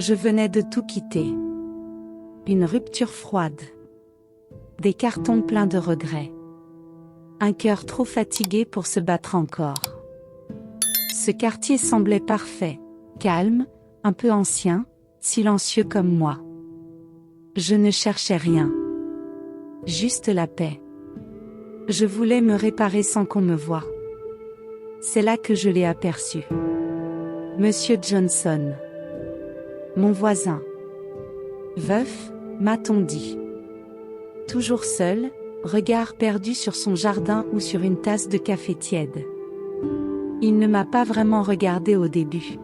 Je venais de tout quitter. Une rupture froide. Des cartons pleins de regrets. Un cœur trop fatigué pour se battre encore. Ce quartier semblait parfait, calme, un peu ancien, silencieux comme moi. Je ne cherchais rien. Juste la paix. Je voulais me réparer sans qu'on me voie. C'est là que je l'ai aperçu. Monsieur Johnson. Mon voisin. Veuf, m'a-t-on dit. Toujours seul, regard perdu sur son jardin ou sur une tasse de café tiède. Il ne m'a pas vraiment regardé au début.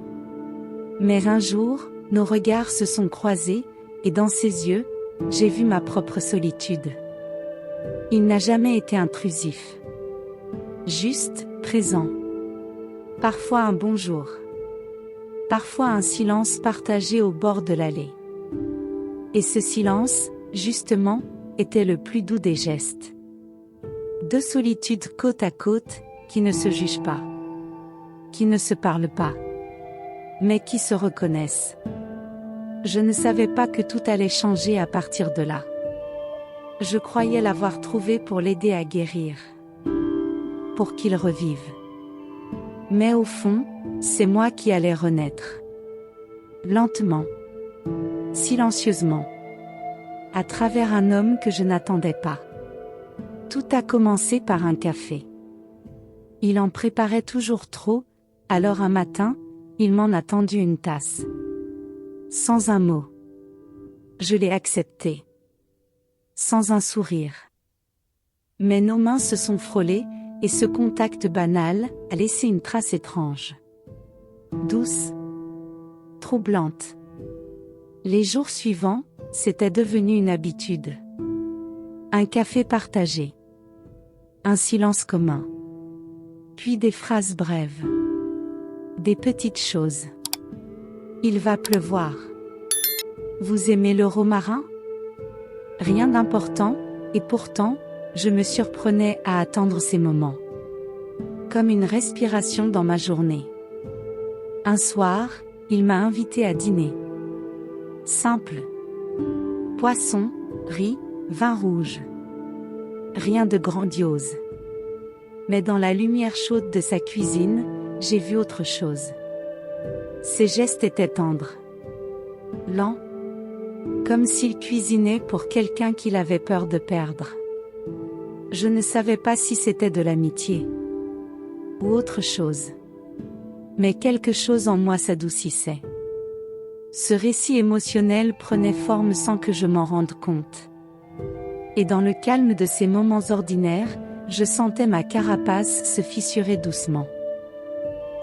Mais un jour, nos regards se sont croisés, et dans ses yeux, j'ai vu ma propre solitude. Il n'a jamais été intrusif. Juste, présent. Parfois un bonjour. Parfois un silence partagé au bord de l'allée. Et ce silence, justement, était le plus doux des gestes. Deux solitudes côte à côte, qui ne se jugent pas. Qui ne se parlent pas. Mais qui se reconnaissent. Je ne savais pas que tout allait changer à partir de là. Je croyais l'avoir trouvé pour l'aider à guérir. Pour qu'il revive. Mais au fond, c'est moi qui allais renaître. Lentement. Silencieusement. À travers un homme que je n'attendais pas. Tout a commencé par un café. Il en préparait toujours trop, alors un matin, il m'en a tendu une tasse. Sans un mot. Je l'ai accepté. Sans un sourire. Mais nos mains se sont frôlées, et ce contact banal a laissé une trace étrange. Douce. Troublante. Les jours suivants, c'était devenu une habitude. Un café partagé. Un silence commun. Puis des phrases brèves. Des petites choses. Il va pleuvoir. Vous aimez le romarin? Rien d'important, et pourtant, je me surprenais à attendre ces moments. Comme une respiration dans ma journée. Un soir, il m'a invité à dîner. Simple. Poisson, riz, vin rouge. Rien de grandiose. Mais dans la lumière chaude de sa cuisine, j'ai vu autre chose. Ses gestes étaient tendres. Lents. Comme s'il cuisinait pour quelqu'un qu'il avait peur de perdre. Je ne savais pas si c'était de l'amitié. Ou autre chose. Mais quelque chose en moi s'adoucissait. Ce récit émotionnel prenait forme sans que je m'en rende compte. Et dans le calme de ces moments ordinaires, je sentais ma carapace se fissurer doucement.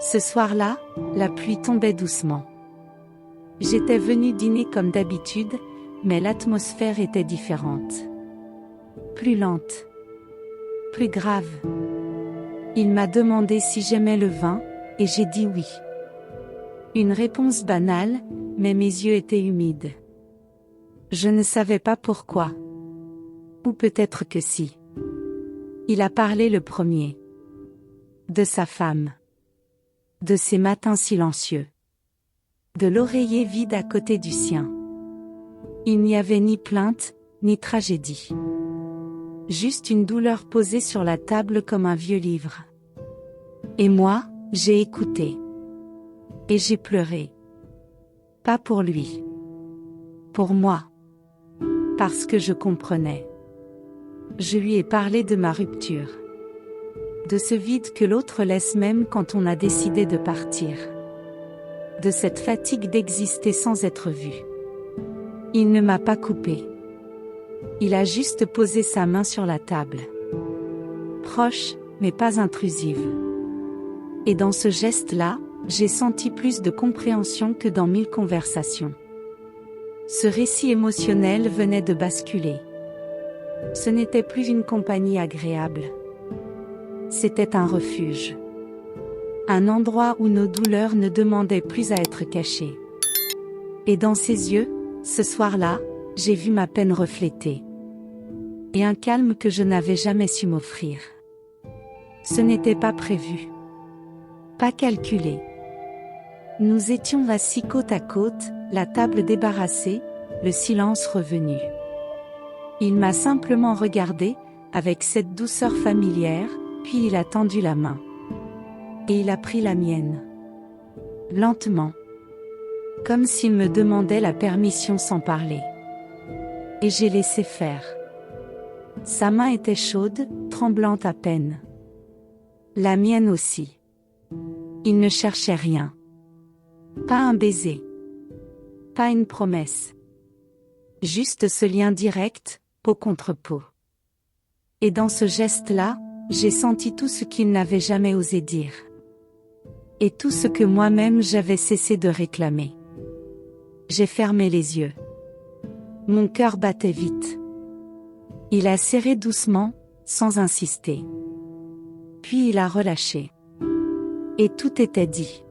Ce soir-là, la pluie tombait doucement. J'étais venue dîner comme d'habitude, mais l'atmosphère était différente. Plus lente. Plus grave. Il m'a demandé si j'aimais le vin, et j'ai dit oui. Une réponse banale, mais mes yeux étaient humides. Je ne savais pas pourquoi. Ou peut-être que si. Il a parlé le premier. De sa femme. De ses matins silencieux. De l'oreiller vide à côté du sien. Il n'y avait ni plainte, ni tragédie. Juste une douleur posée sur la table comme un vieux livre. Et moi, j'ai écouté. Et j'ai pleuré. Pas pour lui. Pour moi. Parce que je comprenais. Je lui ai parlé de ma rupture. De ce vide que l'autre laisse même quand on a décidé de partir. De cette fatigue d'exister sans être vu. Il ne m'a pas coupé. Il a juste posé sa main sur la table. Proche, mais pas intrusive. Et dans ce geste-là, j'ai senti plus de compréhension que dans 1000 conversations. Ce récit émotionnel venait de basculer. Ce n'était plus une compagnie agréable. C'était un refuge. Un endroit où nos douleurs ne demandaient plus à être cachées. Et dans ses yeux, ce soir-là, j'ai vu ma peine reflétée. Et un calme que je n'avais jamais su m'offrir. Ce n'était pas prévu. Pas calculé. Nous étions assis côte à côte, la table débarrassée, le silence revenu. Il m'a simplement regardé, avec cette douceur familière, puis il a tendu la main. Et il a pris la mienne. Lentement. Comme s'il me demandait la permission sans parler. Et j'ai laissé faire. Sa main était chaude, tremblante à peine. La mienne aussi. Il ne cherchait rien. Pas un baiser. Pas une promesse. Juste ce lien direct, peau contre peau. Et dans ce geste-là, j'ai senti tout ce qu'il n'avait jamais osé dire. Et tout ce que moi-même j'avais cessé de réclamer. J'ai fermé les yeux. Mon cœur battait vite. Il a serré doucement, sans insister. Puis il a relâché. Et tout était dit.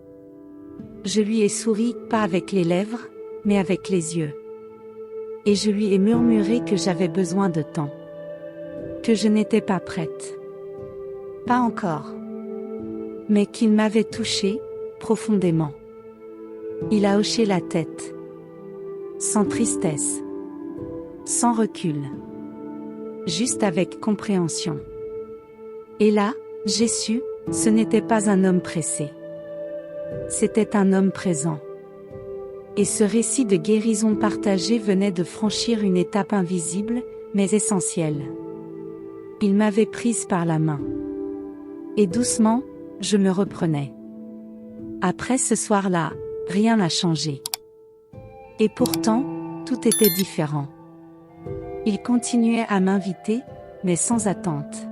Je lui ai souri, pas avec les lèvres, mais avec les yeux. Et je lui ai murmuré que j'avais besoin de temps. Que je n'étais pas prête. Pas encore. Mais qu'il m'avait touchée, profondément. Il a hoché la tête. Sans tristesse. Sans recul. Juste avec compréhension. Et là, j'ai su, ce n'était pas un homme pressé. C'était un homme présent. Et ce récit de guérison partagée venait de franchir une étape invisible, mais essentielle. Il m'avait prise par la main. Et doucement, je me reprenais. Après ce soir-là, rien n'a changé. Et pourtant, tout était différent. Il continuait à m'inviter, mais sans attente.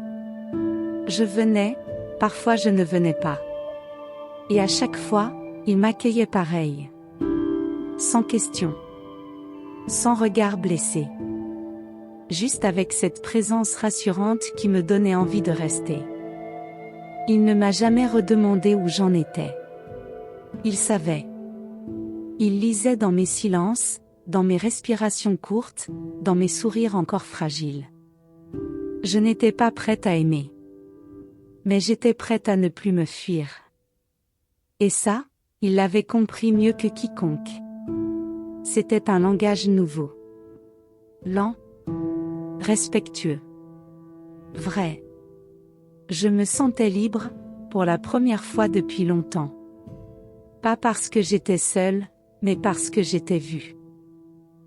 Je venais, parfois je ne venais pas. Et à chaque fois, il m'accueillait pareil. Sans question. Sans regard blessé. Juste avec cette présence rassurante qui me donnait envie de rester. Il ne m'a jamais redemandé où j'en étais. Il savait. Il lisait dans mes silences, dans mes respirations courtes, dans mes sourires encore fragiles. Je n'étais pas prête à aimer. Mais j'étais prête à ne plus me fuir. Et ça, il l'avait compris mieux que quiconque. C'était un langage nouveau. Lent. Respectueux. Vrai. Je me sentais libre, pour la première fois depuis longtemps. Pas parce que j'étais seule, mais parce que j'étais vue.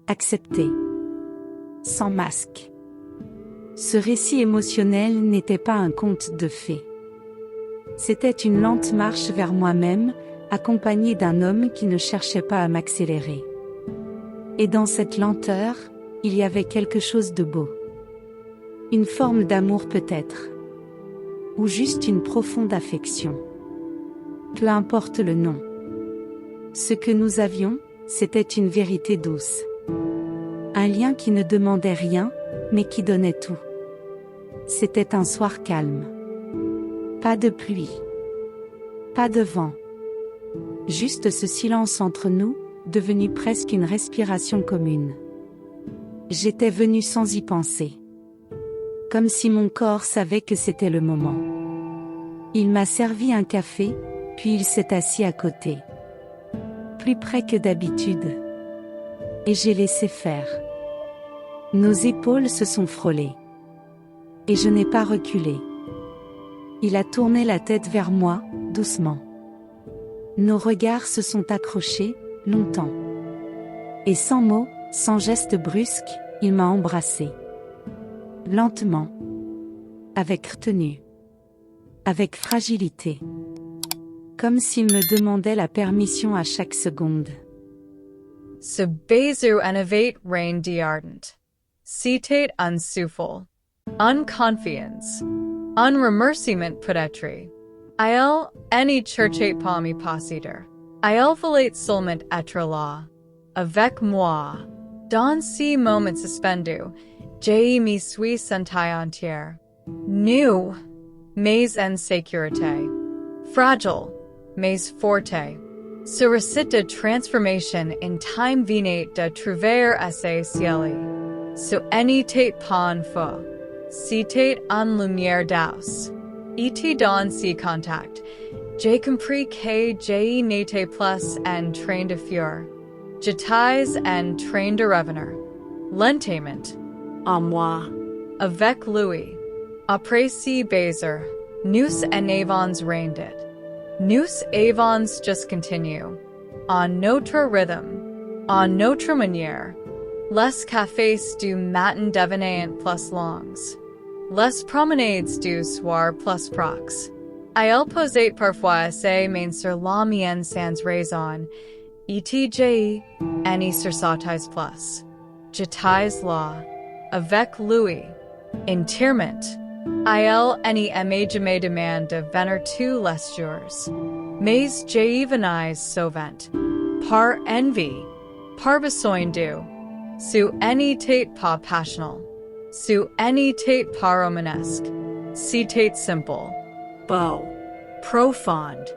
Acceptée. Sans masque. Ce récit émotionnel n'était pas un conte de fées. C'était une lente marche vers moi-même, accompagnée d'un homme qui ne cherchait pas à m'accélérer. Et dans cette lenteur, il y avait quelque chose de beau. Une forme d'amour peut-être. Ou juste une profonde affection. Peu importe le nom. Ce que nous avions, c'était une vérité douce. Un lien qui ne demandait rien, mais qui donnait tout. C'était un soir calme. Pas de pluie. Pas de vent. Juste ce silence entre nous, devenu presque une respiration commune. J'étais venue sans y penser. Comme si mon corps savait que c'était le moment. Il m'a servi un café, puis il s'est assis à côté. Plus près que d'habitude. Et j'ai laissé faire. Nos épaules se sont frôlées. Et je n'ai pas reculé. Il a tourné la tête vers moi, doucement. Nos regards se sont accrochés, longtemps. Et sans mots, sans geste brusque, il m'a embrassé. Lentement. Avec retenue. Avec fragilité. Comme s'il me demandait la permission à chaque seconde. Så bezu innovate rein de ardent. Citate unsuful. Unconfiance. Unremerciement peut-être. Il any churchate palmi possider. Il volate seulement être là. Avec moi. Dans ces moments suspendus, je me suis sentie entière. Nu. Mais en sécurité. Fragile. Mais forte. Ce récit de transformation in time venait de trouver assez cieli. So n'était pas un faux. C'était en lumière d'aus. Et dans ce contact, j'ai compris que je n'étais plus en train de fuir. Jetais and train de revenir. L'entertainment. En moi. Avec Louis. Après si baiser. Nous en avons reigned it. Nous avons just continue. En notre rhythm. En notre manière. Les cafés du matin devenaient plus longs. Les promenades du soir plus prox. Il posait parfois ses mains sur la mienne sans raison. Etj. Any sur sa taille plus. Jetais là. Avec Louis. Enterrement. Il any aimé jamais demand de venir tous les jours. Mais je venais souvent. Par envie. Par besoin de. Su any tête pas passionnel. Su any tête pas romanesque. Si tête simple. Beau. Profonde.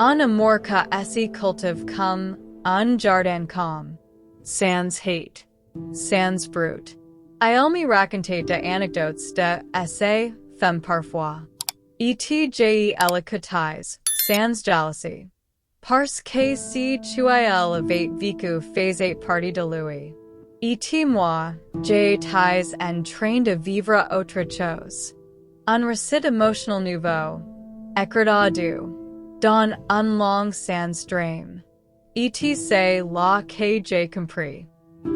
Un amour que esi cultive comme un jardin comme. Sans hate. Sans brute. Il me racontait des anecdotes de essai femme parfois. Etj écoutez, sans jalousie. Parce que si tu avait vécu faisait partie de lui. Et moi, j'étais en train de vivre autre chose. Un récit émotionnel nouveau. Écrit dans un long sans dream. Et c'est là que j'ai compris.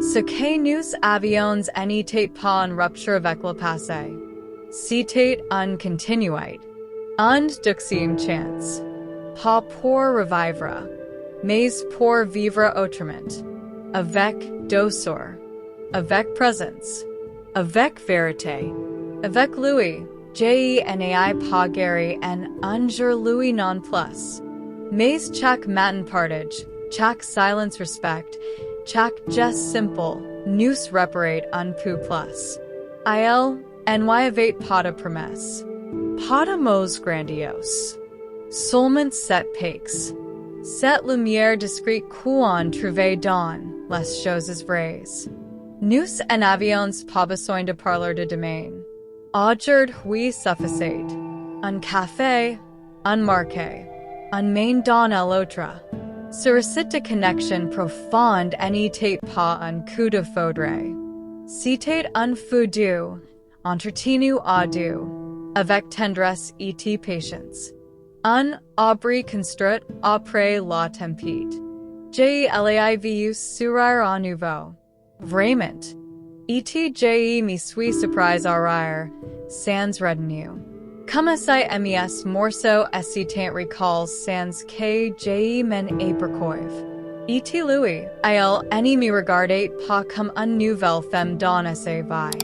Ce que nous avions n'était pas en rupture avec le passé. C'était un continuait. Un deuxième chance. Pas pour revivre, mais pour vivre autrement. Avec douceur. Avec présence. Avec vérité. Avec Louis, j'n'ai pas guéri en un jour Louis non plus. Mais chaque matin partage, chaque silence respect, chaque geste simple, nous réparate un peu plus. Il n'y avait pas de promesse. Pas de mots grandiose. Seulement cette paix. Cette lumière discrète qu'on trouve dans les choses vraies. Nous en avions pas besoin de parler de demain. Aujourd'hui suffisait. Un café, un marché, un main dans l'autre. Sur cette connexion profonde n'était pas un coup de foudre. C'était un feu doux, entretenu à deux, avec tendresse et patience. Un abri construit après la tempête. J'ai vu sourire à nouveau. Vraiment. Et me suis surprise à rire, sans retenue. Comme si mes morceaux hésitants recalls sans que j'ai m'en aperçoive. Et Louis, il me regardait pas comme une nouvelle femme dans sa vie.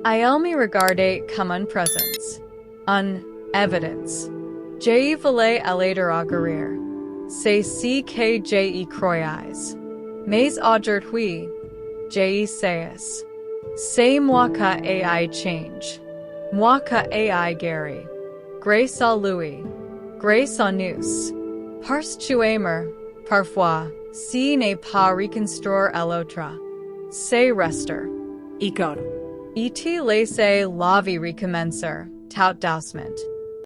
Il me regardait comme une présence. Une évidence. Je voulais aller de guérir. C'est si que je croyais. Mais aujourd'hui, je sais. C'est moi qui ai change. Moi qui ai guéri. Grâce à Louis. Grâce à nous. Parce tu aimes, parfois, si n'est pas reconstruire à l'autre. C'est rester. Igor. Et laisser la vie recommencer, tout doucement.